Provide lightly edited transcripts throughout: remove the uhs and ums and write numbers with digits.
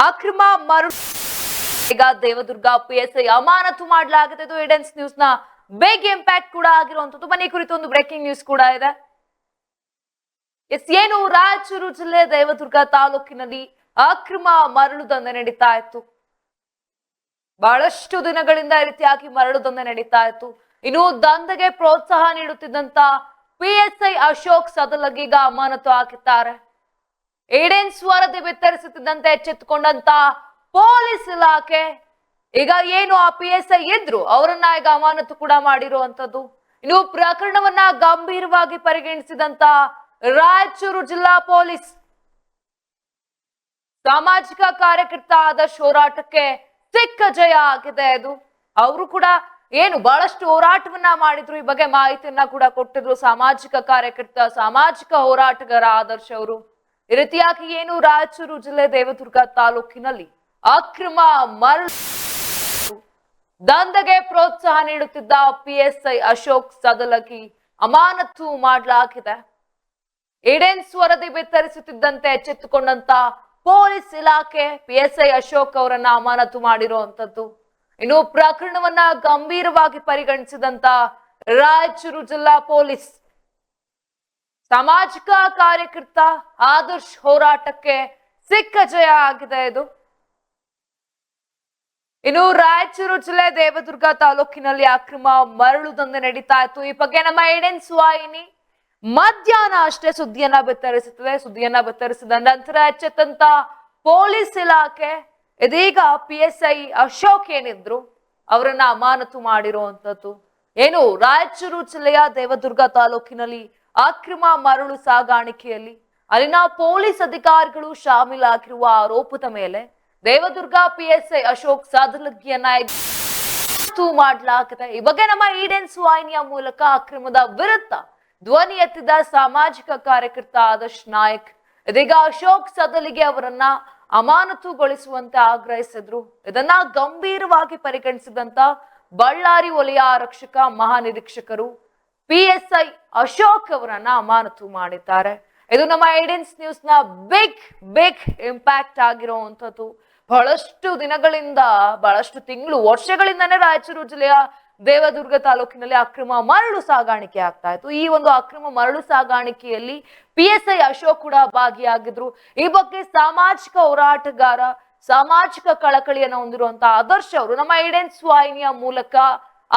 ಅಕ್ರಮ ಮರಳು ಈಗ ದೇವದುರ್ಗ PSI ಅಮಾನತು ಮಾಡಲಾಗಿದೆ. ಇದು ಎಡೆನ್ಸ್ ನ್ಯೂಸ್ ನ ಬಿಗ್ ಇಂಪ್ಯಾಕ್ಟ್ ಕೂಡ ಆಗಿರುವಂತದ್ದು. ಬನ್ನಿ ಕುರಿತು ಒಂದು ಬ್ರೇಕಿಂಗ್ ನ್ಯೂಸ್ ಕೂಡ ಇದೆ. ಏನು ರಾಯಚೂರು ಜಿಲ್ಲೆ ದೇವದುರ್ಗ ತಾಲೂಕಿನಲ್ಲಿ ಅಕ್ರಮ ಮರಳು ದಂಧೆ ನಡೀತಾ ಇತ್ತು. ಬಹಳಷ್ಟು ದಿನಗಳಿಂದ ಈ ರೀತಿಯಾಗಿ ಮರಳು ದಂಧೆ ನಡೀತಾ ಇತ್ತು. ಇನ್ನು ದಂಧೆಗೆ ಪ್ರೋತ್ಸಾಹ ನೀಡುತ್ತಿದ್ದಂತ PSI ಅಶೋಕ್ ಸದಲಗಿ ಈಗ ಅಮಾನತು ಹಾಕಿದ್ದಾರೆ. ಏಡೆನ್ಸ್ ವರದಿ ಬಿತ್ತರಿಸುತ್ತಿದ್ದಂತೆ ಎಚ್ಚೆತ್ತುಕೊಂಡಂತ ಪೊಲೀಸ್ ಇಲಾಖೆ ಈಗ ಏನು ಆ PSI ಇದ್ರು ಅವರನ್ನ ಈಗ ಅಮಾನತು ಕೂಡ ಮಾಡಿರುವಂತದ್ದು. ಇನ್ನು ಪ್ರಕರಣವನ್ನ ಗಂಭೀರವಾಗಿ ಪರಿಗಣಿಸಿದಂತ ರಾಯಚೂರು ಜಿಲ್ಲಾ ಪೊಲೀಸ್ ಸಾಮಾಜಿಕ ಕಾರ್ಯಕರ್ತ ಆದರ್ಶ್ ಹೋರಾಟಕ್ಕೆ ಸಿಕ್ಕ ಜಯ ಆಗಿದೆ. ಇದು ಅವರು ಕೂಡ ಏನು ಬಹಳಷ್ಟು ಹೋರಾಟವನ್ನ ಮಾಡಿದ್ರು. ಈ ಬಗ್ಗೆ ಮಾಹಿತಿಯನ್ನ ಕೂಡ ಕೊಟ್ಟಿದ್ರು ಸಾಮಾಜಿಕ ಕಾರ್ಯಕರ್ತ, ಸಾಮಾಜಿಕ ಹೋರಾಟಗಾರ ಆದರ್ಶ್ ಅವರು. ಈ ರೀತಿಯಾಗಿ ಏನು ರಾಯಚೂರು ಜಿಲ್ಲೆ ದೇವದುರ್ಗ ತಾಲೂಕಿನಲ್ಲಿ ಅಕ್ರಮ ಮರಳು ದಂಧೆಗೆ ಪ್ರೋತ್ಸಾಹ ನೀಡುತ್ತಿದ್ದ PSI ಅಶೋಕ್ ಸದಲಗಿ ಅಮಾನತು ಮಾಡಲಾಗಿದೆ. ಏಡೆನ್ಸ್ ವರದಿ ಬಿತ್ತರಿಸುತ್ತಿದ್ದಂತೆ ಎಚ್ಚೆತ್ತುಕೊಂಡಂತ ಪೊಲೀಸ್ ಇಲಾಖೆ PSI ಅಶೋಕ್ ಅವರನ್ನ ಅಮಾನತು ಮಾಡಿರುವಂತದ್ದು. ಇನ್ನು ಪ್ರಕರಣವನ್ನ ಗಂಭೀರವಾಗಿ ಪರಿಗಣಿಸಿದಂತ ರಾಯಚೂರು ಜಿಲ್ಲಾ ಪೊಲೀಸ್ ಸಾಮಾಜಿಕ ಕಾರ್ಯಕರ್ತ ಆದರ್ಶ್ ಹೋರಾಟಕ್ಕೆ ಸಿಕ್ಕ ಜಯ ಆಗಿದೆ. ಇದು ಇನ್ನು ರಾಯಚೂರು ಜಿಲ್ಲೆ ದೇವದುರ್ಗ ತಾಲೂಕಿನಲ್ಲಿ ಅಕ್ರಮ ಮರಳು ದಂಧೆ ನಡೀತಾ ಇತ್ತು. ಈ ಬಗ್ಗೆ ನಮ್ಮ ಏಡೆನ್ಸ್ ವಾಹಿನಿ ಮಧ್ಯಾಹ್ನ ಅಷ್ಟೇ ಸುದ್ದಿಯನ್ನ ಬಿತ್ತರಿಸುತ್ತದೆ. ಸುದ್ದಿಯನ್ನ ಬಿತ್ತರಿಸಿದ ನಂತರ ಎಚ್ಚೆತ್ತಂತ ಪೊಲೀಸ್ ಇಲಾಖೆ ಇದೀಗ PSI ಅಶೋಕ್ ಏನಿದ್ರು ಅವರನ್ನ ಅಮಾನತು ಮಾಡಿರುವಂತದ್ದು. ಏನು ರಾಯಚೂರು ಜಿಲ್ಲೆಯ ದೇವದುರ್ಗ ತಾಲೂಕಿನಲ್ಲಿ ಅಕ್ರಮ ಮರಳು ಸಾಗಾಣಿಕೆಯಲ್ಲಿ ಅಲ್ಲಿನ ಪೊಲೀಸ್ ಅಧಿಕಾರಿಗಳು ಶಾಮೀಲಾಗಿರುವ ಆರೋಪದ ಮೇಲೆ ದೇವದುರ್ಗ PSI ಅಶೋಕ್ ಸದಲಗಿಯನ್ನ ಮಾಡಲಾಗಿದೆ. ಈ ಬಗ್ಗೆ ನಮ್ಮ ಈಡೆನ್ಸ್ ವಾಹಿನಿಯ ಮೂಲಕ ಅಕ್ರಮದ ವಿರುದ್ಧ ಧ್ವನಿ ಎತ್ತಿದ ಸಾಮಾಜಿಕ ಕಾರ್ಯಕರ್ತ ಆದರ್ಶ್ ನಾಯಕ್ ಇದೀಗ ಅಶೋಕ್ ಸದಲಿಗೆ ಅವರನ್ನ ಅಮಾನತುಗೊಳಿಸುವಂತೆ ಆಗ್ರಹಿಸಿದ್ರು. ಇದನ್ನ ಗಂಭೀರವಾಗಿ ಪರಿಗಣಿಸಿದಂತ ಬಳ್ಳಾರಿ ವಲಯ ಆರಕ್ಷಕ ಮಹಾನಿರೀಕ್ಷಕರು PSI ಅಶೋಕ್ ಅವರನ್ನ ಅಮಾನತು ಮಾಡಿದ್ದಾರೆ. ಇದು ನಮ್ಮ ಏಡೆನ್ಸ್ ನ್ಯೂಸ್ ನ ಬಿಗ್ ಇಂಪ್ಯಾಕ್ಟ್ ಆಗಿರುವಂತದ್ದು. ಬಹಳಷ್ಟು ದಿನಗಳಿಂದ, ಬಹಳಷ್ಟು ತಿಂಗಳು, ವರ್ಷಗಳಿಂದಾನೇ ರಾಯಚೂರು ಜಿಲ್ಲೆಯ ದೇವದುರ್ಗ ತಾಲೂಕಿನಲ್ಲಿ ಅಕ್ರಮ ಮರಳು ಸಾಗಾಣಿಕೆ ಆಗ್ತಾ ಇತ್ತು. ಈ ಒಂದು ಅಕ್ರಮ ಮರಳು ಸಾಗಾಣಿಕೆಯಲ್ಲಿ PSI ಅಶೋಕ್ ಕೂಡ ಭಾಗಿಯಾಗಿದ್ರು. ಈ ಬಗ್ಗೆ ಸಾಮಾಜಿಕ ಹೋರಾಟಗಾರ, ಸಾಮಾಜಿಕ ಕಳಕಳಿಯನ್ನು ಹೊಂದಿರುವಂತಹ ಆದರ್ಶ್ ಅವರು ನಮ್ಮ ಏಡೆನ್ಸ್ ವಾಹಿನಿಯ ಮೂಲಕ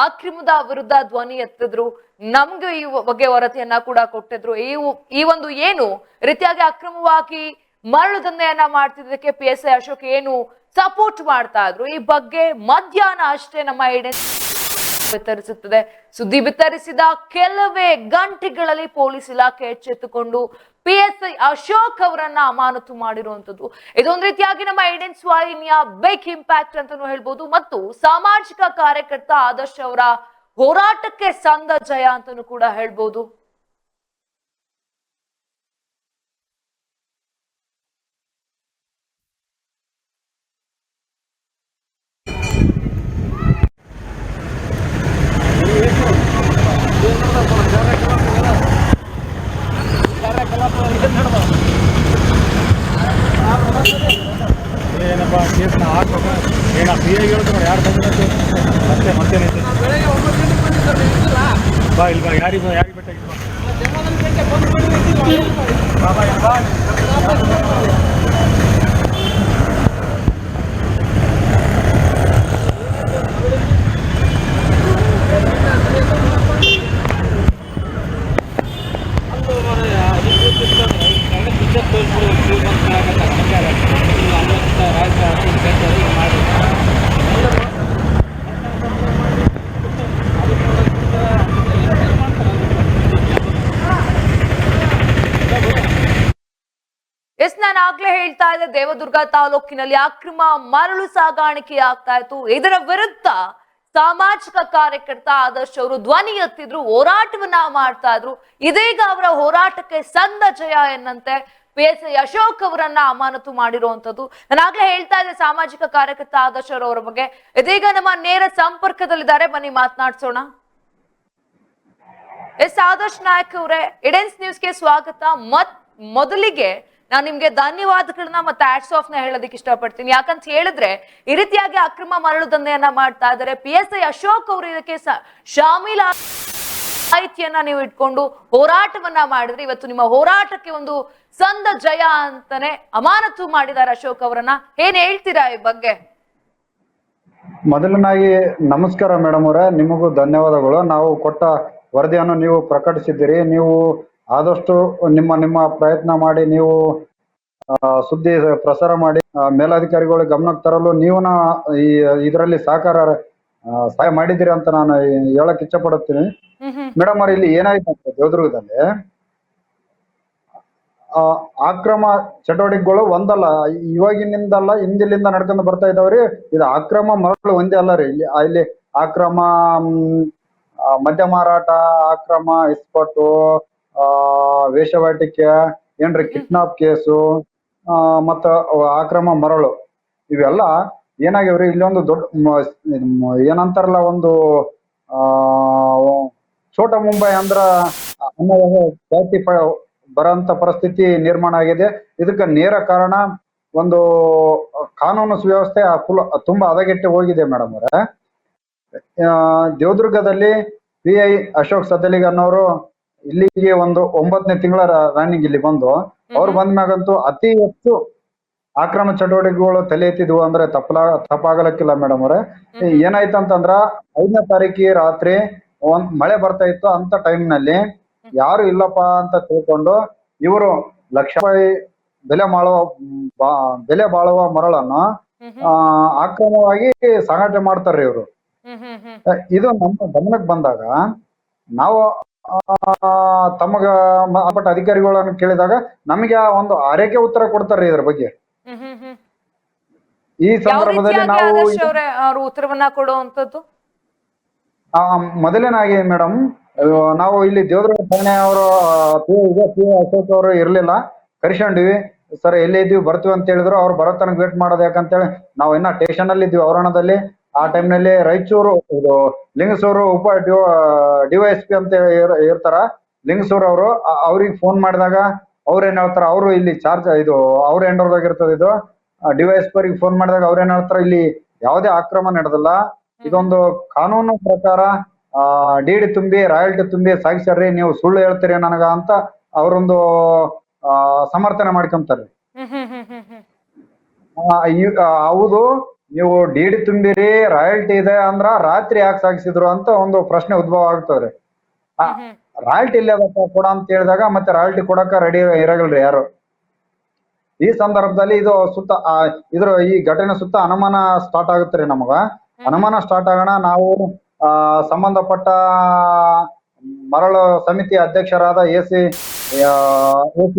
ಅಕ್ರಮದ ವಿರುದ್ಧ ಧ್ವನಿ ಎತ್ತಿದ್ರು. ನಮ್ಗೆ ಈ ಬಗ್ಗೆ ವರದಿಯನ್ನ ಕೂಡ ಕೊಟ್ಟಿದ್ರು. ಈ ಒಂದು ಏನು ರೀತಿಯಾಗಿ ಅಕ್ರಮವಾಗಿ ಮರಳು ದಂಧೆಯನ್ನ ಮಾಡ್ತಿದ್ದಕ್ಕೆ PSI ಅಶೋಕ್ ಏನು ಸಪೋರ್ಟ್ ಮಾಡ್ತಾ ಇದ್ರು, ಈ ಬಗ್ಗೆ ಮಧ್ಯಾಹ್ನ ಅಷ್ಟೇ ನಮ್ಮ ಏಡೆನ್ಸ್ ಬಿತ್ತರಿಸುತ್ತದೆ. ಸುದ್ದಿ ಬಿತ್ತರಿಸಿದ ಕೆಲವೇ ಗಂಟೆಗಳಲ್ಲಿ ಪೊಲೀಸ್ ಇಲಾಖೆ ಎಚ್ಚೆತ್ತುಕೊಂಡು PSI ಅಶೋಕ್ ಅವರನ್ನ ಅಮಾನತು ಮಾಡಿರುವಂತದ್ದು. ಇದೊಂದು ರೀತಿಯಾಗಿ ನಮ್ಮ ಏಡೆನ್ಸ್ ವಾಹಿನಿಯ ಬಿಗ್ ಇಂಪ್ಯಾಕ್ಟ್ ಅಂತಾನು ಹೇಳ್ಬೋದು. ಮತ್ತು ಸಾಮಾಜಿಕ ಕಾರ್ಯಕರ್ತ ಆದರ್ಶ್ ಅವರ ಹೋರಾಟಕ್ಕೆ ಸಂದ ಜಯ ಅಂತಾನು ಕೂಡ ಹೇಳ್ಬೋದು. ಏನಪ್ಪ ಕೇಸ್ನ ಹಾಕ್ಬೇಕು ಏನ PI ಹೇಳ್ತಾರೆ ಯಾರು ಬಂದಿರುತ್ತೆ ಮತ್ತೆ ಮತ್ತೇನೈತೆ ಬಾ ಇಲ್ಲಿ ಬಾ ಯಾರಿಗೆ ಬೇಕಾಗಿತ್ತು ನಾನು ಆಗ್ಲೇ ಹೇಳ್ತಾ ಇದ್ದೆ, ದೇವದುರ್ಗ ತಾಲೂಕಿನಲ್ಲಿ ಅಕ್ರಮ ಮರಳು ಸಾಗಾಣಿಕೆ ಆಗ್ತಾ ಇತ್ತು. ಇದರ ವಿರುದ್ಧ ಸಾಮಾಜಿಕ ಕಾರ್ಯಕರ್ತ ಆದರ್ಶ್ ಅವರು ಧ್ವನಿ ಎತ್ತಿದ್ರು, ಹೋರಾಟವನ್ನ ಮಾಡ್ತಾ ಇದ್ರು. ಇದೀಗ ಅವರ ಹೋರಾಟಕ್ಕೆ ಸಂದ ಜಯ ಎನ್ನಂತೆ PSI ಅಶೋಕ್ ಅವರನ್ನ ಅಮಾನತು ಮಾಡಿರುವಂತದ್ದು. ನಾನಾಗ್ಲೇ ಹೇಳ್ತಾ ಇದ್ದೆ ಸಾಮಾಜಿಕ ಕಾರ್ಯಕರ್ತ ಆದರ್ಶ್ ಅವರ ಬಗ್ಗೆ. ಇದೀಗ ನಮ್ಮ ನೇರ ಸಂಪರ್ಕದಲ್ಲಿದ್ದಾರೆ, ಬನ್ನಿ ಮಾತನಾಡ್ಸೋಣ. ಆದರ್ಶ್ ನಾಯಕ್ ಅವರೇ, ಎಡೆನ್ಸ್ ನ್ಯೂಸ್ಗೆ ಸ್ವಾಗತ. ಮೊದಲಿಗೆ ನಾನು ನಿಮ್ಗೆ ಧನ್ಯವಾದಗಳನ್ನ ಮತ್ತೆ ಹ್ಯಾಟ್ಸ್ ಆಫ್ ನ ಹೇಳೋದಕ್ಕೆ ಇಷ್ಟಪಡ್ತೀನಿ. ಯಾಕಂತ ಹೇಳಿದ್ರೆ ಈ ರೀತಿಯಾಗಿ ಅಕ್ರಮ ಮರಳು ದಂಧೆಯನ್ನ ಮಾಡ್ತಾ ಇದ್ದಾರೆ. PSI ಅಶೋಕ್ ಅವರು ಇದಕ್ಕೆ ಶಾಮೀಲ ಮಾಹಿತಿಯನ್ನ ನೀವು ಇಟ್ಕೊಂಡು ಹೋರಾಟವನ್ನ ಮಾಡಿದ್ರೆ ಇವತ್ತು ನಿಮ್ಮ ಹೋರಾಟಕ್ಕೆ ಒಂದು ಸಂದ ಜಯ ಅಂತಾನೆ ಅಮಾನತು ಮಾಡಿದ್ದಾರೆ ಅಶೋಕ್ ಅವರನ್ನ. ಏನ್ ಹೇಳ್ತೀರಾ ಈ ಬಗ್ಗೆ? ಮೊದಲನಾಗಿ ನಮಸ್ಕಾರ ಮೇಡಮ್ ಅವರೇ, ನಿಮಗೂ ಧನ್ಯವಾದಗಳು. ನಾವು ಕೊಟ್ಟ ವರದಿಯನ್ನು ನೀವು ಪ್ರಕಟಿಸಿದ್ದೀರಿ. ನೀವು ಆದಷ್ಟು ನಿಮ್ಮ ಪ್ರಯತ್ನ ಮಾಡಿ ನೀವು ಸುದ್ದಿ ಪ್ರಸಾರ ಮಾಡಿ ಮೇಲಾಧಿಕಾರಿಗಳ ಗಮನಕ್ಕೆ ತರಲು ನೀವು ಇದರಲ್ಲಿ ಸಹಾಯ ಮಾಡಿದ್ದೀರಿ ಅಂತ ನಾನು ಹೇಳಕ್ ಇಚ್ಛೆ ಪಡುತ್ತೀನಿ. ಮೇಡಮ್ ಅವ್ರ, ಇಲ್ಲಿ ಏನಾಯ್ತು ಅಂತ ದೇವದುರ್ಗದಲ್ಲಿ ಅಕ್ರಮ ಚಟುವಟಿಕೆಗಳು ಒಂದಲ್ಲ, ಇವಾಗಿನಿಂದಲ್ಲ ಹಿಂದಿಲಿಂದ ನಡ್ಕೊಂಡು ಬರ್ತಾ ಇದಾವ್ರಿ. ಇದು ಅಕ್ರಮ ಮರಳು ಒಂದೇ ಅಲ್ಲ ರೀ. ಇಲ್ಲಿ ಅಕ್ರಮ ಮದ್ಯ ಮಾರಾಟ, ಅಕ್ರಮ ಇಸ್ಪಟ್ಟು, ವೇಷವಾಟಿಕೆ, ಏನ್ರಿ ಕಿಡ್ನಾಪ್ ಕೇಸು, ಮತ್ತ ಅಕ್ರಮ ಮರಳು, ಇವೆಲ್ಲ ಏನಾಗ್ಯಾವ್ರಿ. ಇಲ್ಲೊಂದು ದೊಡ್ಡ ಏನಂತಾರಲ್ಲ, ಒಂದು ಛೋಟ ಮುಂಬೈ ಅಂದ್ರ ಬರೋಂತ ಪರಿಸ್ಥಿತಿ ನಿರ್ಮಾಣ ಆಗಿದೆ. ಇದಕ್ಕೆ ನೇರ ಕಾರಣ ಒಂದು ಕಾನೂನು ಸುವ್ಯವಸ್ಥೆ ತುಂಬಾ ಹದಗೆಟ್ಟು ಹೋಗಿದೆ ಮೇಡಮ್ ಅವರೇ. ದೇವದುರ್ಗದಲ್ಲಿ PI ಅಶೋಕ್ ಸದಲಿಗ ಅನ್ನೋರು ಇಲ್ಲಿಗೆ ಒಂದು 9ನೇ ತಿಂಗಳ ರನ್ನಿಂಗ್ ಇಲ್ಲಿ ಬಂದು, ಅವ್ರು ಬಂದ ಮ್ಯಾಗಂತೂ ಅತಿ ಹೆಚ್ಚು ಅಕ್ರಮ ಚಟುವಟಿಕೆಗಳು ತಲೆ ಎತ್ತಿದ್ವು ಅಂದ್ರೆ ತಪ್ಪಾಗಲಕ್ಕಿಲ್ಲ ಮೇಡಮ್ ಅವರೇ. ಏನಾಯ್ತಂತಂದ್ರ 5ನೇ ತಾರೀಕಿಗೆ ರಾತ್ರಿ ಮಳೆ ಬರ್ತಾ ಇತ್ತು. ಅಂತ ಟೈಮ್ನಲ್ಲಿ ಯಾರು ಇಲ್ಲಪ್ಪ ಅಂತ ತಿಳ್ಕೊಂಡು ಇವರು ಲಕ್ಷ ರೂಪಾಯಿ ಬೆಲೆ ಬಾಳುವ ಮರಳನ್ನು ಅಕ್ರಮವಾಗಿ ಸಾಗಾಟ ಮಾಡ್ತಾರ್ರಿ ಇವರು. ಇದು ನಮ್ಮ ಗಮನಕ್ಕೆ ಬಂದಾಗ ನಾವು ತಮಗ ಅಧಿಕಾರಿಗಳನ್ನು ಕೇಳಿದಾಗ ನಮಗೆ ಒಂದು ಆರೈಕೆ ಉತ್ತರ ಕೊಡ್ತಾರ್ರಿ ಇದ್ರ ಬಗ್ಗೆ. ಈ ಸಂದರ್ಭದಲ್ಲಿ ನಾವು ಉತ್ತರವನ್ನ ಕೊಡುವಂತದ್ದು ಮೊದಲನೇನಾಗಿ ಮೇಡಮ್, ನಾವು ಇಲ್ಲಿ ದೇವದುರ್ಗ ಠಾಣೆ ಅವರು ಅಶೋಕ್ ಅವರು ಇರ್ಲಿಲ್ಲ, ಕರ್ಸ್ಕೊಂಡಿವಿ. ಸರ್ ಎಲ್ಲಿ ಇದ್ದೀವಿ ಬರ್ತೀವಿ ಅಂತ ಹೇಳಿದ್ರು. ಅವ್ರು ಬರೋ ತನಕ ವೇಟ್ ಮಾಡೋದು ಯಾಕಂತೇಳಿ ನಾವು ಇನ್ನ ಸ್ಟೇಷನ್ ಅಲ್ಲಿ ಇದ್ವಿ ಔರಣದಲ್ಲಿ. ಆ ಟೈಮ್ನಲ್ಲಿ ರಾಯಚೂರು ಇದು ಲಿಂಗಸೂರು DYSP ಅಂತ ಇರ್ತಾರ ಲಿಂಗಸೂರ್ ಅವರು. ಅವ್ರಿಗೆ ಫೋನ್ ಮಾಡಿದಾಗ ಅವ್ರ ಏನ್ ಹೇಳ್ತಾರ, ಅವರು ಇಲ್ಲಿ ಇದು ಅವ್ರ ಎಂಡರ್ದಾಗ ಇರ್ತದೆ. ಇದು DYSP ಅವ್ರಿಗೆ ಫೋನ್ ಮಾಡಿದಾಗ ಅವ್ರ ಏನ್ ಹೇಳ್ತಾರ, ಇಲ್ಲಿ ಯಾವುದೇ ಅಕ್ರಮ ನಡೆದಿಲ್ಲ, ಇದೊಂದು ಕಾನೂನು ಪ್ರಕಾರ ಡಿಡಿ ತುಂಬಿ ರಾಯಲ್ಟಿ ತುಂಬಿ ಸಾಗಿಸ್ಯಾರ್ರಿ, ನೀವು ಸುಳ್ಳು ಹೇಳ್ತೀರಿ ನನಗ ಅಂತ ಅವರೊಂದು ಸಮರ್ಥನೆ ಮಾಡ್ಕೊಂತಾರೆ. ಹೌದು, ನೀವು ಡಿಡಿ ತುಂಬಿರಿ ರಾಯಲ್ಟಿ ಇದೆ ಅಂದ್ರ ರಾತ್ರಿ ಯಾಕೆ ಸಾಗಿಸಿದ್ರು ಅಂತ ಒಂದು ಪ್ರಶ್ನೆ ಉದ್ಭವ ಆಗ್ತದ್ರಿ. ರಾಯಲ್ಟಿ ಇಲ್ಲ ಕೊಡ ಅಂತ ಹೇಳಿದಾಗ ಮತ್ತೆ ರಾಯಲ್ಟಿ ಕೊಡಕ ರೆಡಿ ಇರಗಲ್ರಿ ಯಾರು. ಈ ಸಂದರ್ಭದಲ್ಲಿ ಇದು ಈ ಘಟನೆ ಸುತ್ತ ಅನುಮಾನ ಸ್ಟಾರ್ಟ್ ಆಗುತ್ತೆ ರೀ. ನಮಗ ಅನುಮಾನ ಸ್ಟಾರ್ಟ್ ಆಗೋಣ, ನಾವು ಸಂಬಂಧಪಟ್ಟ ಮರಳು ಸಮಿತಿ ಅಧ್ಯಕ್ಷರಾದ AC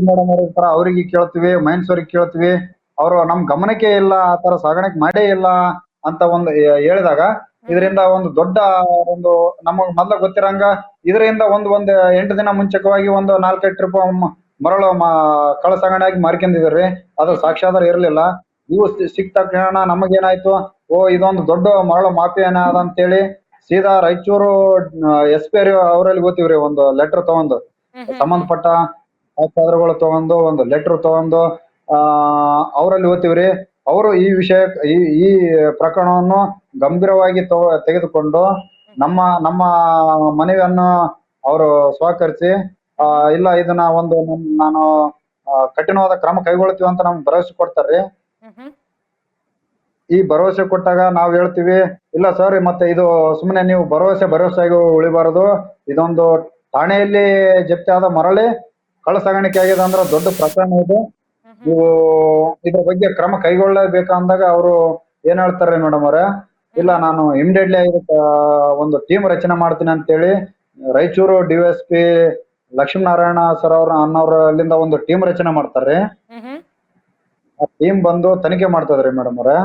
ಮೇಡಮ್ ಅವ್ರ ತರ ಅವ್ರಿಗೆ ಕೇಳ್ತೀವಿ, ಮೈನ್ಸ್ ಅವ್ರಿಗೆ ಕೇಳ್ತೀವಿ. ಅವರು ನಮ್ ಗಮನಕ್ಕೆ ಇಲ್ಲ, ಆ ತರ ಸಾಗಾಣಿಕೆ ಮಾಡೇ ಇಲ್ಲ ಅಂತ ಒಂದು ಹೇಳಿದಾಗ, ಇದರಿಂದ ಒಂದು ದೊಡ್ಡ ಒಂದು ನಮಗ್ ಮೊದ್ಲ ಗೊತ್ತಿರಂಗ ಇದರಿಂದ ಒಂದು 8 ದಿನ ಮುಂಚೆಕವಾಗಿ ಒಂದು 4-5 ಟ್ರಿಪ್ ಮರಳು ಕಳ್ಳ ಸಾಗಣೆ ಆಗಿ ಮಾರ್ಕೊಂಡಿದ್ರಿ. ಅದು ಸಾಕ್ಷ್ಯಾಧಾರ ಇರ್ಲಿಲ್ಲ. ಇವು ಸಿಕ್ಕ ತಕ್ಷಣ ನಮಗೇನಾಯ್ತು, ಇದೊಂದು ದೊಡ್ಡ ಮರಳು ಮಾಫಿಯಾನ ಅದ ಅಂತೇಳಿ ಸೀದಾ ರಾಯಚೂರು SP ಅವರಲ್ಲಿ ಗೊತ್ತಿವ್ರಿ. ಒಂದು ಲೆಟರ್ ತಗೊಂಡು ಸಂಬಂಧಪಟ್ಟ ಸಾಕ್ಷ್ಯಾಧಾರಗಳು ತಗೊಂಡು ಒಂದು ಲೆಟರ್ ತಗೊಂಡು ಅವರಲ್ಲಿ ಓದ್ತೀವ್ರಿ. ಅವರು ಈ ವಿಷಯ ಈ ಪ್ರಕರಣವನ್ನು ಗಂಭೀರವಾಗಿ ತೆಗೆದುಕೊಂಡು ನಮ್ಮ ಮನವಿಯನ್ನು ಅವರು ಸ್ವೀಕರಿಸಿ, ಇಲ್ಲ ಇದನ್ನ ನಾನು ಕಠಿಣವಾದ ಕ್ರಮ ಕೈಗೊಳ್ತೀವಿ ಅಂತ ನಮ್ಗೆ ಭರವಸೆ ಕೊಡ್ತಾರ್ರಿ. ಈ ಭರವಸೆ ಕೊಟ್ಟಾಗ ನಾವ್ ಹೇಳ್ತೀವಿ, ಇಲ್ಲ ಸರ್, ಮತ್ತೆ ಇದು ಸುಮ್ಮನೆ ನೀವು ಭರವಸೆಯಾಗಿ ಉಳಿಬಾರದು. ಇದೊಂದು ಠಾಣೆಯಲ್ಲಿ ಜಪ್ತಿ ಆದ ಮರಳಿ ಕಳ್ಳ ಸಾಗಾಣಿಕೆ ಆಗಿದೆ ಅಂದ್ರೆ ದೊಡ್ಡ ಪ್ರಕರಣ ಇದು. ನೀವು ಇದ್ರ ಬಗ್ಗೆ ಕ್ರಮ ಕೈಗೊಳ್ಳಬೇಕಂದಾಗ ಅವರು ಏನ್ ಹೇಳ್ತಾರೆ ಮೇಡಮ್ ಅವ್ರೆ, ಇಲ್ಲ ನಾನು ಇಮಿಡಿಯೇಟ್ಲಿ ಇದಕ್ಕೆ ಒಂದು ಟೀಮ್ ರಚನೆ ಮಾಡ್ತೀನಿ ಅಂತೇಳಿ ರಾಯಚೂರು DYSP ಲಕ್ಷ್ಮೀನಾರಾಯಣ ಸರ್ ಅನ್ನೋರಲ್ಲಿಂದ ಒಂದು ಟೀಮ್ ರಚನೆ ಮಾಡ್ತಾರ್ರಿ. ಆ ಟೀಮ್ ಬಂದು ತನಿಖೆ ಮಾಡ್ತದ್ರಿ ಮೇಡಮ್ ಅವ್ರೆ.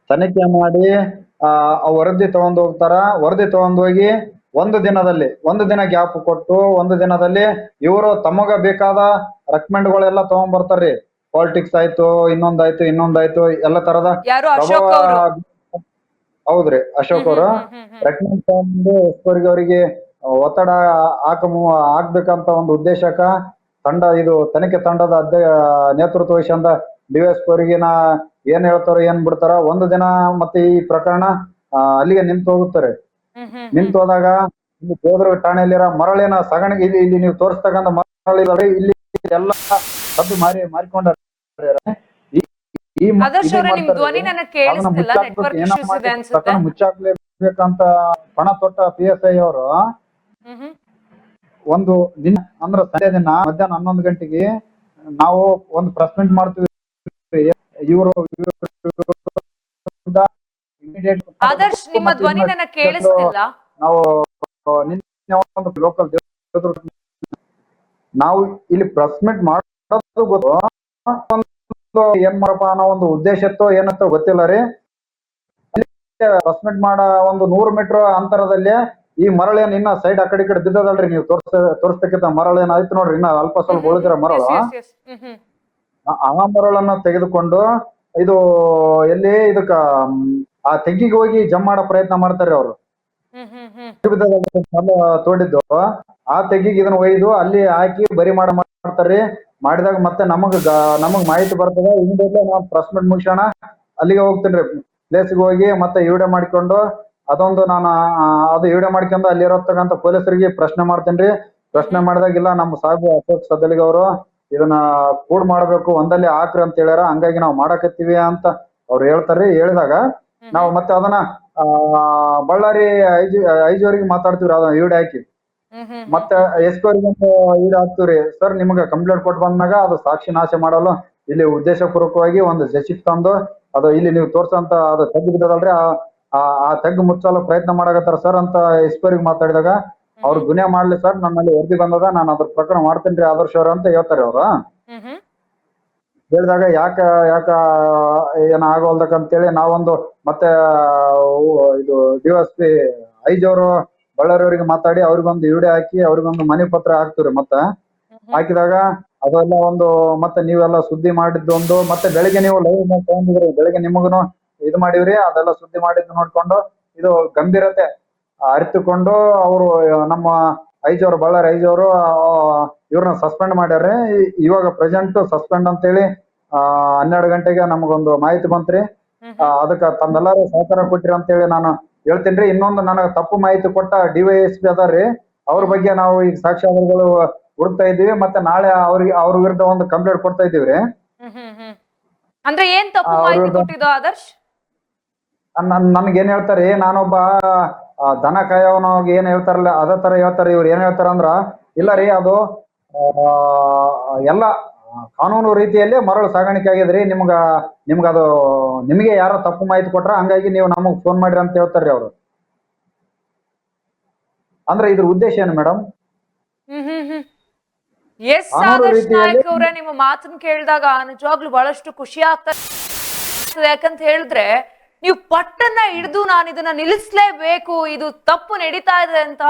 ತನಿಖೆ ಮಾಡಿ ವರದಿ ತಗೊಂಡ್ ಹೋಗ್ತಾರ. ವರದಿ ತಗೊಂಡ್ ಹೋಗಿ ಒಂದು ದಿನ ಗ್ಯಾಪ್ ಕೊಟ್ಟು ಒಂದು ದಿನದಲ್ಲಿ ಇವರು ತಮಗ ಬೇಕಾದ ರೆಕಮೆಂಡ್ಗಳೆಲ್ಲ ತಗೊಂಡ್ ಬರ್ತಾರ್ರಿ. ಪಾಲಿಟಿಕ್ಸ್ ಆಯ್ತು, ಇನ್ನೊಂದಾಯ್ತು ಎಲ್ಲ ತರದ. ಹೌದ್ರಿ, ಅಶೋಕ್ ಅವರು ರೆಕಮೆಂಡ್ ತಗೊಂಡು ಅವರಿಗೆ ಒತ್ತಡ ಹಾಕ್ಬೇಕಂತ ಒಂದು ಉದ್ದೇಶಕ್ಕ ಇದು ತನಿಖೆ ತಂಡದ ನೇತೃತ್ವ ವಹಿಸಿದ ಡಿವೈಎಸ್ಪಿ ಅವರಿಗೆ ಏನ್ ಹೇಳ್ತಾರೋ ಏನ್ ಬಿಡ್ತಾರ ಒಂದು ದಿನ ಮತ್ತೆ ಈ ಪ್ರಕರಣ ಅಲ್ಲಿಗೆ ನಿಂತು ಹೋಗುತ್ತಾರೆ. ನಿಂತು ಹೋದಾಗ ಇಲ್ಲಿ ದೇವದುರ್ಗ ಠಾಣೆಯಲ್ಲಿರೋ ಮರಳಿನ ಸಾಗಾಣಿಕೆ ಇಲ್ಲಿ ನೀವು ತೋರಿಸ್ತಕ್ಕಂಥ ಮರಳಿ ಇಲ್ಲಿ ಎಲ್ಲ ಸದ್ದು ಮಾರಿಕೊಂಡಾರೆ. ಮುಚ್ಚಾಕ್ಲೇಬೇಕಂತ ಪಣ ತೊಟ್ಟ PSI ಅವರು ಒಂದು ದಿನ ಅಂದ್ರ ಸಂಜೆ ದಿನ ಮಧ್ಯಾಹ್ನ 11 ಗಂಟೆಗೆ ನಾವು ಒಂದು ಪ್ರೆಸ್ ಮೀಟ್ ಮಾಡ್ತೀವಿ. ಇವರು ಆದರ್ಶ್ ನಿಮ್ಮ ಧ್ವನಿ ನನಗೆ ಕೇಳಿಸ್ತಿಲ್ಲ. ನಾವು ಲೋಕಲ್ ನಾವು ಇಲ್ಲಿ ಪ್ರೆಸ್ ಮೀಟ್ ಮಾಡೋದು ಗೊತ್ತು, ಏನ್ ಮಾಡಪ್ಪ ಅನ್ನೋ ಒಂದು ಉದ್ದೇಶ ಇತ್ತು ಏನಂತ ಗೊತ್ತಿಲ್ಲ ರೀ. ಪ್ರೆಸ್ ಮೀಟ್ ಮಾಡೋ ಒಂದು 100 ಮೀಟರ್ ಅಂತರದಲ್ಲಿ ಈ ಮರಳೇನ್ ಇನ್ನ ಸೈಡ್ ಆ ಕಡೆ ಈ ಕಡೆ ಬಿದ್ದದಲ್ರಿ. ನೀವು ತೋರಿಸ್ತಕ್ಕಿಂತ ಮರಳೇನ್ ಆಯ್ತು ನೋಡ್ರಿ, ಇನ್ನ ಅಲ್ಪ ಸ್ವಲ್ಪ ಉಳಿದಿರೋ ಮರಳು. ಆ ಮರಳನ್ನ ತೆಗೆದುಕೊಂಡು ಇದು ಎಲ್ಲಿ ಇದಕ್ಕ ಆ ತೆಗ್ಗಿಗೆ ಹೋಗಿ ಜಮ್ ಮಾಡೋ ಪ್ರಯತ್ನ ಮಾಡ್ತಾರೆ ಅವರು. ತೋಡಿದ್ದು ಆ ತೆಗ್ಗಿಗೆ ಇದನ್ನ ಒಯ್ದು ಅಲ್ಲಿ ಹಾಕಿ ಬರಿ ಮಾಡ್ತಾರ್ರಿ. ಮಾಡಿದಾಗ ಮತ್ತೆ ನಮಗ್ ಮಾಹಿತಿ ಬರ್ತದೆ. ಹಿಂದೆ ನಾವು ಪ್ರೆಸ್ ಮೀಟ್ ಮುಗಿಸೋಣ ಅಲ್ಲಿಗೆ ಹೋಗ್ತೇನ್ರಿ ಪ್ಲೇಸ್ಗೆ ಹೋಗಿ ಮತ್ತೆ ವಿಡಿಯೋ ಮಾಡಿಕೊಂಡು ಅದೊಂದು ನಾನು ಅದು ವಿಡಿಯೋ ಮಾಡ್ಕೊಂಡು ಅಲ್ಲಿ ಇರತಕ್ಕಂಥ ಪೊಲೀಸರಿಗೆ ಪ್ರಶ್ನೆ ಮಾಡ್ತೇನ್ರಿ. ಪ್ರಶ್ನೆ ಮಾಡಿದಾಗಿಲ್ಲ ನಮ್ಮ ಸಾಹೇಬ್ ಅಶೋಕ್ ಸದಲಿಗೆ ಅವರು ಇದನ್ನ ಕೂಡ್ ಮಾಡ್ಬೇಕು ಒಂದಲ್ಲಿ ಹಾಕ್ರಿ ಅಂತ ಹೇಳ್ಯಾರ, ಹಂಗಾಗಿ ನಾವು ಮಾಡಕತ್ತೀವಿ ಅಂತ ಅವ್ರು ಹೇಳ್ತಾರ್ರಿ. ಹೇಳಿದಾಗ ನಾವು ಮತ್ತೆ ಅದನ್ನ ಬಳ್ಳಾರಿ ಐಜಿ ಅವ್ರಿಗೆ ಮಾತಾಡ್ತೀವ್ರಿ ಅದನ್ನ ವಿಡಿಯೋ ಹಾಕಿ. ಮತ್ತೆ SP ಅವ್ರಿಗೆ ವಿಡಿಯೋ ಹಾಕ್ತಿವ್ರಿ. ಸರ್ ನಿಮ್ಗೆ ಕಂಪ್ಲೇಂಟ್ ಕೊಟ್ಟು ಬಂದಾಗ ಅದು ಸಾಕ್ಷಿ ನಾಶ ಮಾಡಲು ಇಲ್ಲಿ ಉದ್ದೇಶಪೂರ್ವಕವಾಗಿ ಒಂದು ಜೆಸಿಪ್ ತಂದು ಅದು ಇಲ್ಲಿ ನೀವು ತೋರ್ಸಂತ ಅದು ತೆಗ್ದು ಬಿದ್ದದಲ್ರಿ ಆ ತೆಗ್ಗು ಮುಚ್ಚಲು ಪ್ರಯತ್ನ ಮಾಡಕತ್ತಾರ ಸರ್ ಅಂತ SP ಅವ್ರಿಗೆ ಮಾತಾಡಿದಾಗ ಅವ್ರು ದುನಿಯಾ ಮಾಡ್ಲಿ ಸರ್, ನಮ್ಮಲ್ಲಿ ವರದಿ ಬಂದದ, ನಾನು ಅದ್ರ ಪ್ರಕರಣ ಮಾಡ್ತೇನ್ರಿ ಆದರ್ಶ ಅವ್ರ ಅಂತ ಹೇಳ್ತಾರೆ ಅವ್ರು. ಹೇಳಿದಾಗ ಯಾಕ ಏನ ಆಗೋಲ್ದಕ್ಕಂತೇಳಿ ನಾವೊಂದು ಮತ್ತೆ ಇದು DSP ಐಜ್ ಅವರು ಬಳ್ಳಾರಿ ಅವರಿಗೆ ಮಾತಾಡಿ ಅವ್ರಿಗೊಂದು ವಿಡಿಯೋ ಹಾಕಿ ಅವ್ರಿಗೊಂದು ಮನೆ ಪತ್ರ ಹಾಕ್ತಿವ್ರಿ. ಮತ್ತೆ ಹಾಕಿದಾಗ ಅದೆಲ್ಲ ಒಂದು ಮತ್ತೆ ನೀವೆಲ್ಲ ಸುದ್ದಿ ಮಾಡಿದ್ದು ಒಂದು ಮತ್ತೆ ಬೆಳಿಗ್ಗೆ ನೀವು ಲೈವ್ ತಗೊಂಡಿದ್ರಿ, ಬೆಳಿಗ್ಗೆ ನಿಮಗನು ಇದು ಮಾಡಿವ್ರಿ. ಅದೆಲ್ಲ ಸುದ್ದಿ ಮಾಡಿದ್ದು ನೋಡ್ಕೊಂಡು ಇದು ಗಂಭೀರತೆ ಅರಿತುಕೊಂಡು ಅವರು ನಮ್ಮ ಬಳ್ಳಾರಿ ಐಜ್ ಅವರು ಇವ್ರನ್ನ ಸಸ್ಪೆಂಡ್ ಮಾಡ್ಯಾರ್ರಿ. ಇವಾಗ ಪ್ರೆಸೆಂಟ್ ಸಸ್ಪೆಂಡ್ ಅಂತೇಳಿ 12 ಗಂಟೆಗೆ ನಮಗೊಂದು ಮಾಹಿತಿ ಬಂತ್ರಿ. ಅದಕ್ಕ ತಮ್ಮೆಲ್ಲರೂ ಸಹಕಾರ ಕೊಟ್ಟಿರಿ ಅಂತೇಳಿ ನಾನು ಹೇಳ್ತೀನಿ. ಇನ್ನೊಂದು ನನಗೆ ತಪ್ಪು ಮಾಹಿತಿ ಕೊಟ್ಟ DYSP ಅದಾರ್ರಿ, ಅವ್ರ ಬಗ್ಗೆ ನಾವು ಈಗ ಸಾಕ್ಷ್ಯಾಧಾರಗಳು ಹುಡುಕ್ತಾ ಇದೀವಿ. ಮತ್ತೆ ನಾಳೆ ಅವ್ರ ವಿರುದ್ಧ ಒಂದು ಕಂಪ್ಲೇಂಟ್ ಕೊಡ್ತಾ ಇದೀವ್ರಿ. ಅಂದ್ರೆ ಏನ್ ತಪ್ಪು ಮಾಹಿತಿ ಕೊಟ್ಟಿದ್ದು ಆದರ್ಶ್? ನನ್ಗೇನ್ ಹೇಳ್ತಾರಿ, ನಾನೊಬ್ಬ ದನ ಕಾಯೋನು ಏನ್ ಹೇಳ್ತಾರಲ್ಲ ಅದೇ ತರ ಹೇಳ್ತಾರೆ. ಇವ್ರು ಏನ್ ಹೇಳ್ತಾರ ಅಂದ್ರ ಇಲ್ಲ ರೀ, ಅದು ಎಲ್ಲ ಕಾನೂನು ರೀತಿಯಲ್ಲಿ ಮರಳು ಸಾಗಾಣಿಕೆ ಆಗಿದ್ರಿ, ನಿಮ್ಗ ಅದು ನಿಮ್ಗೆ ಯಾರೋ ತಪ್ಪು ಮಾಹಿತಿ ಕೊಟ್ರ, ಹಂಗಾಗಿ ನೀವು ನಮಗ್ ಫೋನ್ ಮಾಡ್ರಿ ಅಂತ ಹೇಳ್ತಾರ್ರಿ ಅವ್ರು. ಅಂದ್ರೆ ಇದ್ರ ಉದ್ದೇಶ ಏನು ಮೇಡಮ್? ಎಸ್ ಆದರ್ಶ್ ನಾಯಕ್ ಅವರೇ, ನಿಮ್ಮ ಮಾತನ್ನ ಕೇಳಿದಾಗ ನಿಜವಾಗ್ಲೂ ಬಹಳಷ್ಟು ಖುಷಿ ಆಗ್ತದೆ. ಯಾಕಂತ ಹೇಳಿದ್ರೆ ನೀವು ಪಟ್ಟನ್ನ ಹಿಡಿದು ನಾನು ಇದನ್ನ ನಿಲ್ಲಿಸ್ಲೇಬೇಕು, ಇದು ತಪ್ಪು ನಡೀತಾ ಇದೆ ಅಂತ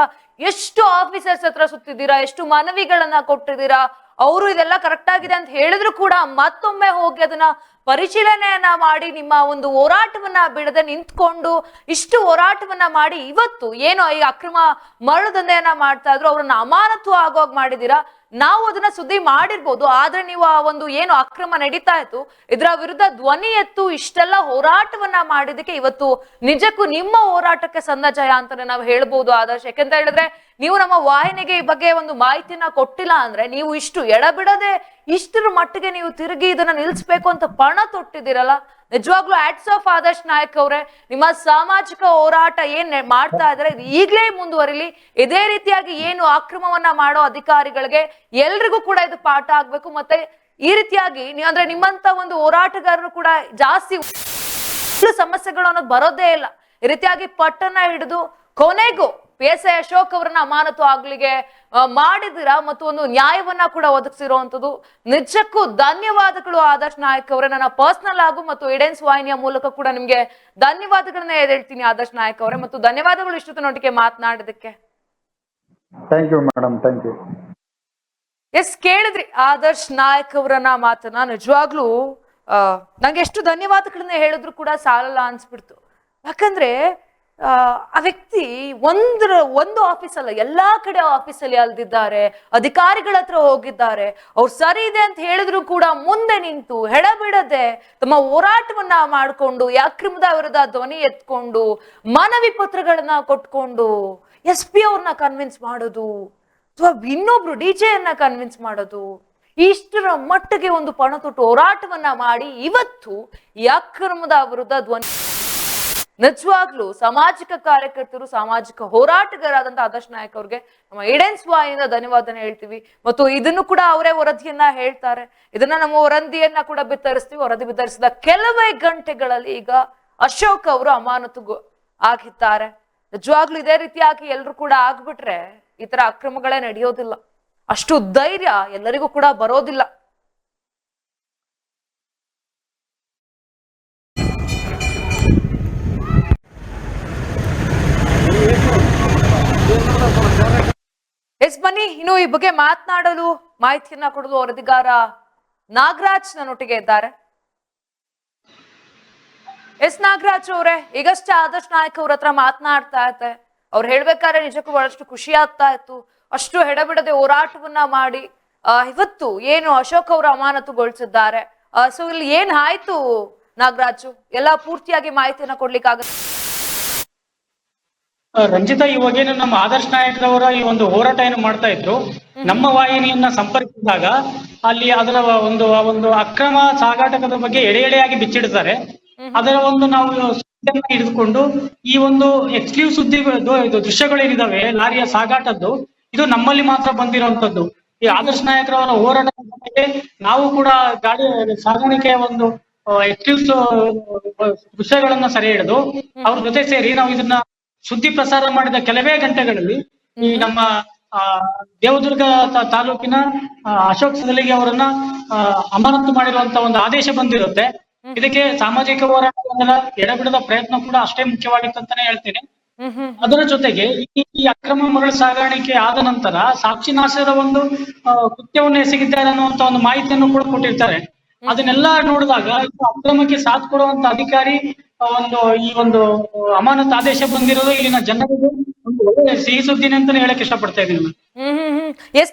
ಎಷ್ಟು ಆಫೀಸರ್ಸ್ ಹತ್ರ ಸುತ್ತಿದ್ದೀರಾ, ಎಷ್ಟು ಮನವಿಗಳನ್ನ ಕೊಟ್ಟಿದ್ದೀರಾ. ಅವರು ಇದೆಲ್ಲ ಕರೆಕ್ಟ್ ಆಗಿದೆ ಅಂತ ಹೇಳಿದ್ರು ಕೂಡ ಮತ್ತೊಮ್ಮೆ ಹೋಗಿ ಅದನ್ನ ಪರಿಶೀಲನೆಯನ್ನ ಮಾಡಿ ನಿಮ್ಮ ಒಂದು ಹೋರಾಟವನ್ನ ಬಿಡದೆ ನಿಂತ್ಕೊಂಡು ಇಷ್ಟು ಹೋರಾಟವನ್ನ ಮಾಡಿ ಇವತ್ತು ಏನು ಈ ಅಕ್ರಮ ಮರಳು ದಂಧೆಯನ್ನ ಮಾಡ್ತಾ ಇದ್ರು ಅವ್ರನ್ನ ಅಮಾನತು ಆಗೋಗ್ ಮಾಡಿದೀರಾ. ನಾವು ಅದನ್ನ ಸುದ್ದಿ ಮಾಡಿರ್ಬೋದು, ಆದ್ರೆ ನೀವು ಆ ಒಂದು ಏನು ಅಕ್ರಮ ನಡೀತಾ ಇತ್ತು ಇದರ ವಿರುದ್ಧ ಧ್ವನಿ ಎತ್ತು ಇಷ್ಟೆಲ್ಲ ಹೋರಾಟವನ್ನ ಮಾಡಿದಕ್ಕೆ ಇವತ್ತು ನಿಜಕ್ಕೂ ನಿಮ್ಮ ಹೋರಾಟಕ್ಕೆ ಸಂದ ಜಯ ಅಂತಾನೆ ನಾವು ಹೇಳ್ಬೋದು ಆದರ್ಶ್. ಯಾಕೆಂತ ಹೇಳಿದ್ರೆ ನೀವು ನಮ್ಮ ವಾಹಿನಿಗೆ ಈ ಬಗ್ಗೆ ಒಂದು ಮಾಹಿತಿನ ಕೊಟ್ಟಿಲ್ಲ ಅಂದ್ರೆ ನೀವು ಇಷ್ಟು ಎಡಬಿಡದೆ ಇಷ್ಟರ ಮಟ್ಟಿಗೆ ನೀವು ತಿರುಗಿ ಇದನ್ನ ನಿಲ್ಲಿಸ್ಬೇಕು ಅಂತ ಪಣ ತೊಟ್ಟಿದ್ದೀರಲ್ಲ, ನಿಜವಾಗ್ಲೂ ಹ್ಯಾಟ್ಸ್ ಆಫ್ ಆದರ್ಶ್ ನಾಯಕ್ ಅವರೇ. ನಿಮ್ಮ ಸಾಮಾಜಿಕ ಹೋರಾಟ ಏನ್ ಮಾಡ್ತಾ ಇದ್ರೆ ಇದು ಈಗಲೇ ಮುಂದುವರಿಲಿ. ಇದೇ ರೀತಿಯಾಗಿ ಏನು ಅಕ್ರಮವನ್ನ ಮಾಡೋ ಅಧಿಕಾರಿಗಳಿಗೆ ಎಲ್ರಿಗೂ ಕೂಡ ಇದು ಪಾಠ ಆಗ್ಬೇಕು. ಮತ್ತೆ ಈ ರೀತಿಯಾಗಿ ಅಂದ್ರೆ ನಿಮ್ಮಂತ ಒಂದು ಹೋರಾಟಗಾರರು ಕೂಡ ಜಾಸ್ತಿ ಸಮಸ್ಯೆಗಳು ಅನ್ನೋದು ಬರೋದೇ ಇಲ್ಲ. ಈ ರೀತಿಯಾಗಿ ಪಟ್ಟನ್ನ ಹಿಡಿದು ಕೊನೆಗೂ PSI ಅಶೋಕ್ ಅವರನ್ನ ಅಮಾನತು ಆಗ್ಲಿಗೆ ಮಾಡಿದಿರಾ ಮತ್ತು ಒಂದು ನ್ಯಾಯವನ್ನ ಕೂಡ ಒದಗಿಸಿರುವಂತದ್ದು ನಿಜಕ್ಕೂ ಧನ್ಯವಾದಗಳು ಆದರ್ಶ್ ನಾಯಕ್ ಅವರೇ. ನನ್ನ ಪರ್ಸನಲ್ ಆಗು ಮತ್ತು ಎಡೆನ್ಸ್ ವಾಹಿನಿಯ ಮೂಲಕ ಕೂಡ ನಿಮ್ಗೆ ಧನ್ಯವಾದಗಳನ್ನ ಹೇಳ್ತೀನಿ ಆದರ್ಶ್ ನಾಯಕ್ ಅವರೇ, ಮತ್ತು ಧನ್ಯವಾದಗಳು ಇಷ್ಟೊತ್ತಿನೊಟ್ಟಿಗೆ ಮಾತನಾಡಿದಕ್ಕೆ. Thank you madam, thank you. Yes, ಕೇಳಿದ್ರಿ ಆದರ್ಶ್ ನಾಯಕ್ ಅವರನ್ನ ಮಾತನ್ನ. ನಿಜವಾಗ್ಲೂ ನಂಗೆ ಎಷ್ಟು ಧನ್ಯವಾದಗಳನ್ನ ಹೇಳಿದ್ರು ಕೂಡ ಸಾಲಲ್ಲ ಅನ್ಸ್ಬಿಡ್ತು. ಯಾಕಂದ್ರೆ ಆ ವ್ಯಕ್ತಿ ಒಂದು ಆಫೀಸಲ್ಲ ಎಲ್ಲಾ ಕಡೆ ಆಫೀಸಲ್ಲಿ ಅಲ್ದಿದ್ದಾರೆ, ಅಧಿಕಾರಿಗಳ ಹತ್ರ ಹೋಗಿದ್ದಾರೆ. ಅವ್ರು ಸರಿ ಇದೆ ಅಂತ ಹೇಳಿದ್ರು ಕೂಡ ಮುಂದೆ ನಿಂತು ಹೆಡಬಿಡದೆ ತಮ್ಮ ಹೋರಾಟವನ್ನ ಮಾಡಿಕೊಂಡು ಈ ಅಕ್ರಮದ ವಿರುದ್ಧ ಧ್ವನಿ ಎತ್ಕೊಂಡು ಮನವಿ ಪತ್ರಗಳನ್ನ ಕೊಟ್ಕೊಂಡು SP ಅವ್ರನ್ನ ಕನ್ವಿನ್ಸ್ ಮಾಡೋದು ಅಥವಾ ಇನ್ನೊಬ್ರು DJ ಅನ್ನ ಕನ್ವಿನ್ಸ್ ಮಾಡೋದು, ಇಷ್ಟರ ಮಟ್ಟಿಗೆ ಒಂದು ಪಣತೊಟ್ಟು ಹೋರಾಟವನ್ನ ಮಾಡಿ ಇವತ್ತು ಈ ಅಕ್ರಮದ ವಿರುದ್ಧ ಧ್ವನಿ. ನಿಜವಾಗ್ಲೂ ಸಾಮಾಜಿಕ ಕಾರ್ಯಕರ್ತರು, ಸಾಮಾಜಿಕ ಹೋರಾಟಗಾರರಾದಂತಹ ಆದರ್ಶ್ ನಾಯಕ್ ಅವ್ರಿಗೆ ನಮ್ಮ ಈಡೆನ್ಸ್ ವಾಹಿನಿಯಿಂದ ಧನ್ಯವಾದನ ಹೇಳ್ತೀವಿ. ಮತ್ತು ಇದನ್ನು ಕೂಡ ಅವರೇ ವರದಿಯನ್ನ ಹೇಳ್ತಾರೆ. ಇದನ್ನ ನಮ್ಮ ವರದಿಯನ್ನ ಕೂಡ ಬಿತ್ತರಿಸ್ತೀವಿ. ವರದಿ ಬಿತ್ತರಿಸಿದ ಕೆಲವೇ ಗಂಟೆಗಳಲ್ಲಿ ಈಗ ಅಶೋಕ್ ಅವರು ಅಮಾನತು ಆಗಿದ್ದಾರೆ. ನಿಜವಾಗ್ಲೂ ಇದೇ ರೀತಿಯಾಗಿ ಎಲ್ರು ಕೂಡ ಆಗ್ಬಿಟ್ರೆ ಈ ತರ ಅಕ್ರಮಗಳೇ ನಡೆಯೋದಿಲ್ಲ. ಅಷ್ಟು ಧೈರ್ಯ ಎಲ್ಲರಿಗೂ ಕೂಡ ಬರೋದಿಲ್ಲ. ಬನ್ನಿ ಇನ್ನು ಈ ಬಗ್ಗೆ ಮಾತನಾಡಲು ಮಾಹಿತಿಯನ್ನ ಕೊಡಲು ವರದಿಗಾರ ನಾಗರಾಜ್ ನನ್ನೊಟ್ಟಿಗೆ ಇದ್ದಾರೆ. ನಾಗರಾಜ್ ಅವರೇ, ಈಗಷ್ಟೇ ಆದರ್ಶ್ ನಾಯಕ್ ಅವ್ರ ಹತ್ರ ಮಾತನಾಡ್ತಾ ಇದ್ದೆ. ಅವ್ರು ಹೇಳ್ಬೇಕಾದ್ರೆ ನಿಜಕ್ಕೂ ಬಹಳಷ್ಟು ಖುಷಿ ಆಗ್ತಾ ಇತ್ತು. ಅಷ್ಟು ಹೆಡಬಿಡದೆ ಹೋರಾಟವನ್ನ ಮಾಡಿ ಇವತ್ತು ಏನು ಅಶೋಕ್ ಅವರು ಅಮಾನತುಗೊಳಿಸಿದ್ದಾರೆ. ಸೊ ಇಲ್ಲಿ ಏನ್ ಆಯ್ತು ನಾಗರಾಜು, ಎಲ್ಲಾ ಪೂರ್ತಿಯಾಗಿ ಮಾಹಿತಿಯನ್ನ ಕೊಡ್ಲಿಕ್ಕಾಗುತ್ತೆ? ರಂಜಿತಾ, ಇವಾಗೇನು ನಮ್ಮ ಆದರ್ಶ್ ನಾಯಕರವರ ಈ ಒಂದು ಹೋರಾಟ ಏನು ಮಾಡ್ತಾ ಇದ್ರು, ನಮ್ಮ ವಾಹಿನಿಯನ್ನ ಸಂಪರ್ಕಿಸಿದಾಗ ಅಲ್ಲಿ ಅದರ ಒಂದು ಅಕ್ರಮ ಸಾಗಾಟದ ಬಗ್ಗೆ ಎಳೆಯಾಗಿ ಬಿಚ್ಚಿಡ್ತಾರೆ. ಅದರ ಒಂದು ನಾವು ಹಿಡಿದುಕೊಂಡು ಈ ಒಂದು ಎಕ್ಸ್ಕ್ಲೂಸಿವ್ ಸುದ್ದಿಗಳು, ಇದು ದೃಶ್ಯಗಳೇನಿದಾವೆ ಲಾರಿಯ ಸಾಗಾಟದ್ದು, ಇದು ನಮ್ಮಲ್ಲಿ ಮಾತ್ರ ಬಂದಿರುವಂತದ್ದು. ಈ ಆದರ್ಶ್ ನಾಯಕರವರ ಹೋರಾಟದ ಜೊತೆಗೆ ನಾವು ಕೂಡ ಗಾಡಿ ಸಾಗಾಣಿಕೆಯ ಒಂದು ಎಕ್ಸ್ಕ್ಲೂಸಿವ್ ದೃಶ್ಯಗಳನ್ನ ಸೆರೆ ಹಿಡಿದು ಅವ್ರ ಜೊತೆ ಸೇರಿ ನಾವು ಇದನ್ನ ಸುದ್ದಿ ಪ್ರಸಾರ ಮಾಡಿದ ಕೆಲವೇ ಗಂಟೆಗಳಲ್ಲಿ ಈ ನಮ್ಮ ದೇವದುರ್ಗ ತಾಲೂಕಿನ ಅಶೋಕ್ ಸದಲಿಗೆ ಅವರನ್ನ ಅಮಾನತು ಮಾಡಿರುವಂತ ಒಂದು ಆದೇಶ ಬಂದಿರುತ್ತೆ. ಇದಕ್ಕೆ ಸಾಮಾಜಿಕ ಹೋರಾಟಗಳ ಎಡಬಿಡದ ಪ್ರಯತ್ನ ಕೂಡ ಅಷ್ಟೇ ಮುಖ್ಯವಾಗಿತ್ತು ಅಂತಾನೆ ಹೇಳ್ತೇನೆ. ಅದರ ಜೊತೆಗೆ ಈ ಅಕ್ರಮ ಮರಳು ಸಾಗಾಣಿಕೆ ಆದ ನಂತರ ಸಾಕ್ಷಿ ನಾಶದ ಒಂದು ಕೃತ್ಯವನ್ನು ಎಸಗಿದ್ದಾರೆ ಅನ್ನುವಂತ ಒಂದು ಮಾಹಿತಿಯನ್ನು ಕೂಡ ಕೊಟ್ಟಿರ್ತಾರೆ. ಅದನ್ನೆಲ್ಲ ನೋಡಿದಾಗ ಅಕ್ರಮಕ್ಕೆ ಸಾಥ್ ಕೊಡುವಂತ ಅಧಿಕಾರಿ ಈ ಒಂದು ಅಮಾನತು ಆದೇಶ ಬಂದಿರೋದು ಇಲ್ಲಿನ ಜನರಿಗೆ ಒಂದು ಒಳ್ಳೆ ಸಿಹಿ ಸುದ್ದಿನೇ ಅಂತಾನೆ ಹೇಳಕ್ ಇಷ್ಟಪಡ್ತಾ ಇದ್ದೀನಿ.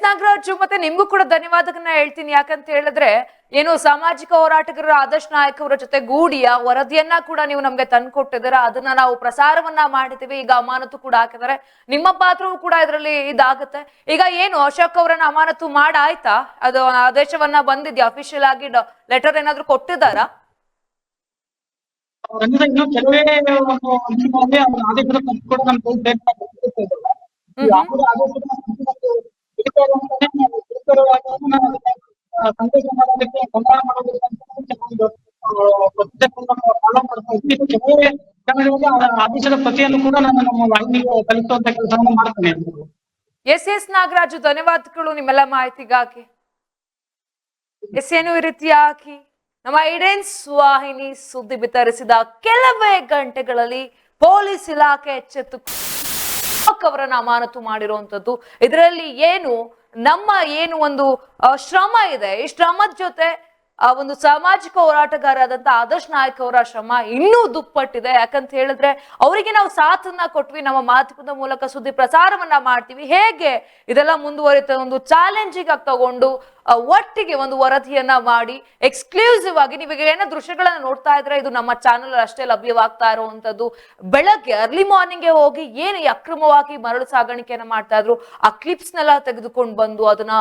ನಾಗರಾಜು, ಮತ್ತೆ ನಿಮ್ಗೂ ಕೂಡ ಧನ್ಯವಾದಗಳನ್ನ ಹೇಳ್ತೀನಿ. ಯಾಕಂತ ಹೇಳಿದ್ರೆ ಏನು ಸಾಮಾಜಿಕ ಹೋರಾಟಗಾರರು ಆದರ್ಶ್ ನಾಯಕ್ ಅವರ ಜೊತೆ ಗೂಡಿಯ ವರದಿಯನ್ನ ಕೂಡ ನೀವು ನಮ್ಗೆ ತಂದ್ಕೊಟ್ಟಿದ್ದೀರಾ. ಅದನ್ನ ನಾವು ಪ್ರಸಾರವನ್ನ ಮಾಡಿದ್ದೀವಿ. ಈಗ ಅಮಾನತು ಕೂಡ ಹಾಕಿದ್ದಾರೆ. ನಿಮ್ಮ ಪಾತ್ರವೂ ಕೂಡ ಇದರಲ್ಲಿ ಇದಾಗುತ್ತೆ. ಈಗ ಏನು ಅಶೋಕ್ ಅವರನ್ನ ಅಮಾನತು ಮಾಡಾಯ್ತಾ? ಅದು ಆದೇಶವನ್ನ ಬಂದಿದ್ಯಾ? ಅಫಿಷಿಯಲ್ ಆಗಿ ಲೆಟರ್ ಏನಾದ್ರು ಕೊಟ್ಟಿದ್ದಾರಾ? ಇನ್ನು ಕೆಲವೇ ಒಂದು ಆದೇಶದ ಕೂಡ ಸಂದೇಶ ಮಾಡೋದಕ್ಕೆ ಸಂಧಾನ ಮಾಡೋದಕ್ಕೆ ಆದೇಶದ ಪ್ರತಿಯನ್ನು ಕೂಡ ನಾನು ನಮ್ಮ ವಾಹಿನಿಗೆ ಕಲಿಸುವಂತ ಕೆಲಸವನ್ನು ಮಾಡ್ತೇನೆ. ಎಸ್ ನಾಗರಾಜು, ಧನ್ಯವಾದಗಳು ನಿಮ್ಮೆಲ್ಲ ಮಾಹಿತಿಗಾಗಿ. ಏನು ಈ ರೀತಿಯಾಗಿ ನಮ್ಮ ಈಡೆನ್ಸ್ ವಾಹಿನಿ ಸುದ್ದಿ ಬಿತ್ತರಿಸಿದ ಕೆಲವೇ ಗಂಟೆಗಳಲ್ಲಿ ಪೊಲೀಸ್ ಇಲಾಖೆ ಎಚ್ಚೆತ್ತು ಅವರನ್ನ ಅಮಾನತು ಮಾಡಿರುವಂತದ್ದು. ಇದರಲ್ಲಿ ನಮ್ಮ ಒಂದು ಶ್ರಮ ಇದೆ. ಈ ಶ್ರಮದ ಜೊತೆ ಒಂದು ಸಾಮಾಜಿಕ ಹೋರಾಟಗಾರರಾದಂತ ಆದರ್ಶ್ ನಾಯಕ್ ಅವರ ಶ್ರಮ ಇನ್ನೂ ದುಪ್ಪಟ್ಟಿದೆ. ಯಾಕಂತ ಹೇಳಿದ್ರೆ ಅವರಿಗೆ ನಾವು ಸಾಥನ್ನ ಕೊಟ್ವಿ, ನಮ್ಮ ಮಾಧ್ಯಮದ ಮೂಲಕ ಸುದ್ದಿ ಪ್ರಸಾರವನ್ನ ಮಾಡ್ತೀವಿ. ಹೇಗೆ ಇದೆಲ್ಲ ಮುಂದುವರಿತ ಒಂದು ಚಾಲೆಂಜಿಂಗ್ ಆಗಿ ತಗೊಂಡು ಒಟ್ಟಿಗೆ ಒಂದು ವರದಿಯನ್ನ ಮಾಡಿ ಎಕ್ಸ್ಕ್ಲೂಸಿವ್ ಆಗಿ ನೀವೀಗ ಏನೋ ದೃಶ್ಯಗಳನ್ನ ನೋಡ್ತಾ ಇದ್ರೆ ಇದು ನಮ್ಮ ಚಾನಲ್ ಅಷ್ಟೇ ಲಭ್ಯವಾಗ್ತಾ ಇರುವಂತದ್ದು. ಬೆಳಗ್ಗೆ ಅರ್ಲಿ ಮಾರ್ನಿಂಗ್ ಹೋಗಿ ಏನು ಅಕ್ರಮವಾಗಿ ಮರಳು ಸಾಗಾಣಿಕೆಯನ್ನ ಮಾಡ್ತಾ ಇದ್ರು ಆ ಕ್ಲಿಪ್ಸ್ ನೆಲ್ಲ ತೆಗೆದುಕೊಂಡು ಬಂದು ಅದನ್ನ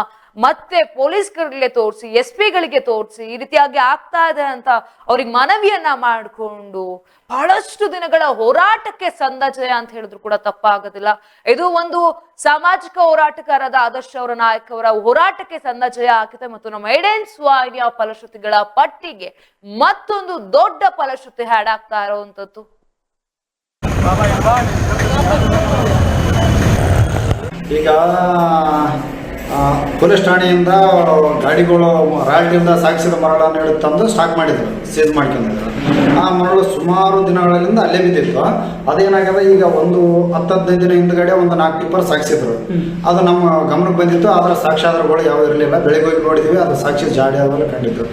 ಮತ್ತೆ ಪೊಲೀಸ್ಗಳಿಗೆ ತೋರಿಸಿ, SP ಗಳಿಗೆ ತೋರಿಸಿ ಈ ರೀತಿಯಾಗಿ ಆಗ್ತಾ ಇದೆ ಅಂತ ಅವ್ರಿಗೆ ಮನವಿಯನ್ನ ಮಾಡಿಕೊಂಡು ಬಹಳಷ್ಟು ದಿನಗಳ ಹೋರಾಟಕ್ಕೆ ಸಂದ ಜಯ ಅಂತ ಹೇಳಿದ್ರು ಕೂಡ ತಪ್ಪಾಗೋದಿಲ್ಲ. ಇದು ಒಂದು ಸಾಮಾಜಿಕ ಹೋರಾಟಗಾರರಾದ ಆದರ್ಶ್ ಅವರ ನಾಯಕ್ ಅವರ ಹೋರಾಟಕ್ಕೆ ಸಂದ ಜಯ ಆಗಿದೆ. ಮತ್ತು ನಮ್ಮ ಈಡೆನ್ಸ್ ವಾಹಿನಿಯ ಫಲಶ್ರುತಿಗಳ ಪಟ್ಟಿಗೆ ಮತ್ತೊಂದು ದೊಡ್ಡ ಫಲಶ್ರುತಿ ಹ್ಯಾಡ್ ಆಗ್ತಾ ಇರುವಂತದ್ದು. ಈಗ ಪೊಲೀಸ್ ಠಾಣೆಯಿಂದ ಗಾಡಿಗಳು ರಾಯಲ್ಟಿಯಿಂದ ಸಾಗಿಸಿದ ಮರಳನ್ನು ಹಿಡಿದು ತಂದು ಸ್ಟಾಕ್ ಮಾಡಿದ್ರು, ಸೀಸ್ ಮಾಡ್ಕೊಂಡಿದ್ರು. ಆ ಮರಳು ಸುಮಾರು ದಿನಗಳಿಂದ ಅಲ್ಲೇ ಬಿದ್ದಿತ್ತು. ಅದೇನಾಗಿದೆ, ಈಗ ಒಂದು 10-15 ದಿನ ಹಿಂದ್ಗಡೆ ಒಂದು 4 ಟಿಪ್ಪರ್ ಸಾಗಿಸಿದ್ರು. ಅದು ನಮ್ಮ ಗಮನಕ್ಕೆ ಬಂದಿತ್ತು. ಅದರ ಸಾಕ್ಷ್ಯಾಧಾರಗಳು ಯಾವ ಇರಲಿಲ್ಲ. ಬೆಳಗ್ಗೆ ಹೋಗಿ ನೋಡಿದ್ವಿ, ಅದು ಸಾಕ್ಷಿ ಜಾಡಿ ಅದೆಲ್ಲ ಕಂಡಿದ್ದು.